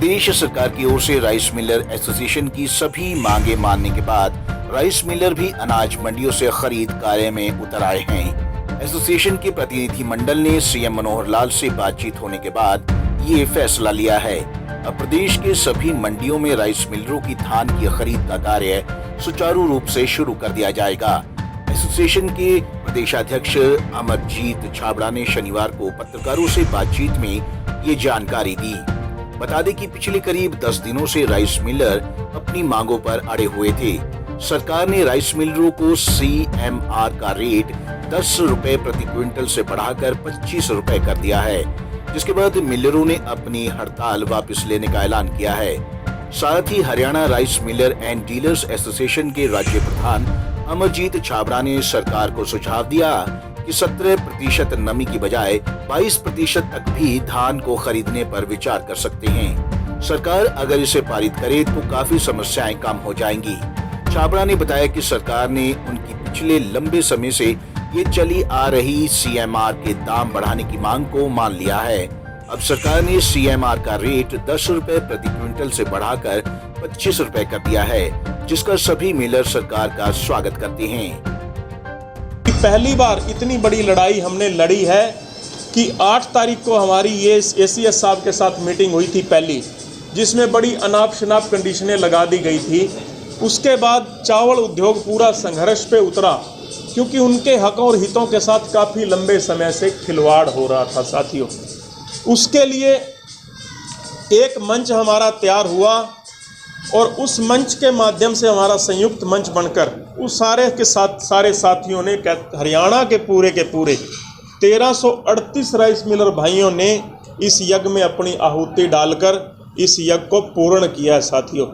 प्रदेश सरकार की ओर से राइस मिलर एसोसिएशन की सभी मांगे मानने के बाद राइस मिलर भी अनाज मंडियों से खरीद कार्य में उतर आए हैं। एसोसिएशन के प्रतिनिधि मंडल ने सीएम मनोहर लाल से बातचीत होने के बाद ये फैसला लिया है। अब प्रदेश के सभी मंडियों में राइस मिलरों की धान की खरीद का कार्य सुचारू रूप से शुरू कर दिया जाएगा। एसोसिएशन के प्रदेशाध्यक्ष अमरजीत छाबड़ा ने शनिवार को पत्रकारों से बातचीत में ये जानकारी दी। बता दें कि पिछले करीब 10 दिनों से राइस मिलर अपनी मांगों पर अड़े हुए थे। सरकार ने राइस मिलरों को सीएमआर का रेट 10 रुपए प्रति क्विंटल से बढ़ाकर 25 रुपए कर दिया है, जिसके बाद मिलरों ने अपनी हड़ताल वापस लेने का ऐलान किया है। साथ ही Haryana rice miller and dealers association के राज्य प्रधान अमरजीत छाबड़ा ने सरकार को सुझाव दिया कि 17% नमी की बजाय 22% तक भी धान को खरीदने पर विचार कर सकते हैं। सरकार अगर इसे पारित करे तो काफी समस्याएं कम हो जाएंगी। छाबड़ा ने बताया कि सरकार ने उनकी पिछले लंबे समय से ये चली आ रही सीएमआर के दाम बढ़ाने की मांग को मान लिया है। अब सरकार ने सीएमआर का रेट 10 रुपए प्रति क्विंटल से बढ़ाकर 25 रुपए कर दिया है, जिसका सभी मिलर सरकार का स्वागत करते हैं। पहली बार इतनी बड़ी लड़ाई हमने लड़ी है कि 8 तारीख को हमारी ये एसीएस साहब के साथ मीटिंग हुई थी पहली, जिसमें बड़ी अनाप शनाप कंडीशनें लगा दी गई थी। उसके बाद चावल उद्योग पूरा संघर्ष पे उतरा, क्योंकि उनके हकों और हितों के साथ काफ़ी लंबे समय से खिलवाड़ हो रहा था साथियों। उसके लिए एक मंच हमारा तैयार हुआ और उस मंच के माध्यम से हमारा संयुक्त मंच बनकर उस सारे के साथ सारे साथियों ने हरियाणा के पूरे 1338 राइस मिलर भाइयों ने इस यज्ञ में अपनी आहुति डालकर इस यज्ञ को पूर्ण किया है साथियों।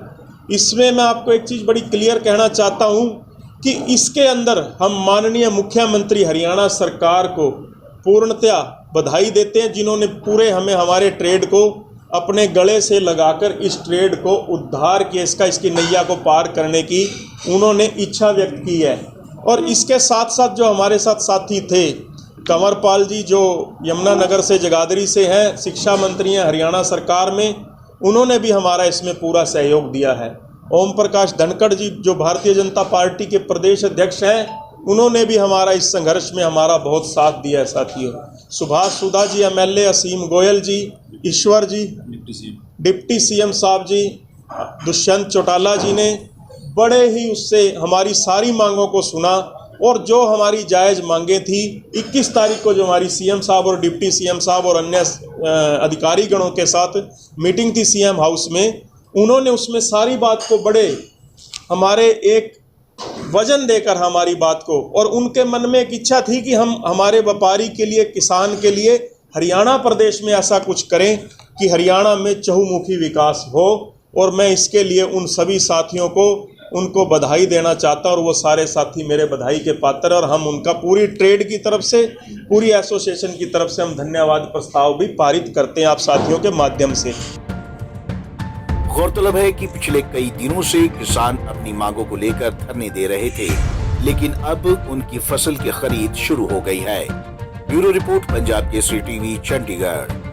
इसमें मैं आपको एक चीज़ बड़ी क्लियर कहना चाहता हूं कि इसके अंदर हम माननीय मुख्यमंत्री हरियाणा सरकार को पूर्णतया बधाई देते हैं, जिन्होंने पूरे हमारे ट्रेड को अपने गले से लगाकर इस ट्रेड को उद्धार किया, इसकी नैया को पार करने की उन्होंने इच्छा व्यक्त की है। और इसके साथ साथ जो हमारे साथ साथी थे, कंवरपाल जी जो यमुनानगर से जगाधरी से हैं, शिक्षा मंत्री हैं हरियाणा सरकार में, उन्होंने भी हमारा इसमें पूरा सहयोग दिया है। ओम प्रकाश धनखड़ जी जो भारतीय जनता पार्टी के प्रदेश अध्यक्ष हैं, उन्होंने भी हमारा इस संघर्ष में हमारा बहुत साथ दिया है साथियों। सुभाष सुधा जी एमएलए, असीम गोयल जी, ईश्वर जी डिप्टी सीएम साहब जी, दुष्यंत चौटाला जी ने बड़े ही उससे हमारी सारी मांगों को सुना और जो हमारी जायज़ मांगें थी 21 तारीख को जो हमारी सीएम साहब और डिप्टी सीएम साहब और अन्य अधिकारी गणों के साथ मीटिंग थी सीएम हाउस में, उन्होंने उसमें सारी बात को बड़े हमारे एक वजन देकर हमारी बात को, और उनके मन में एक इच्छा थी कि हम हमारे व्यापारी के लिए, किसान के लिए हरियाणा प्रदेश में ऐसा कुछ करें कि हरियाणा में चहुमुखी विकास हो। और मैं इसके लिए उन सभी साथियों को उनको बधाई देना चाहता हूं और वो सारे साथी मेरे बधाई के पात्र, और हम उनका पूरी ट्रेड की तरफ से, पूरी एसोसिएशन की तरफ से हम धन्यवाद प्रस्ताव भी पारित करते हैं आप साथियों के माध्यम से। गौरतलब है कि पिछले कई दिनों से किसान अपनी मांगों को लेकर धरने दे रहे थे, लेकिन अब उनकी फसल की खरीद शुरू हो गई है। Bureau report, Punjab Kesari TV, Chandigarh.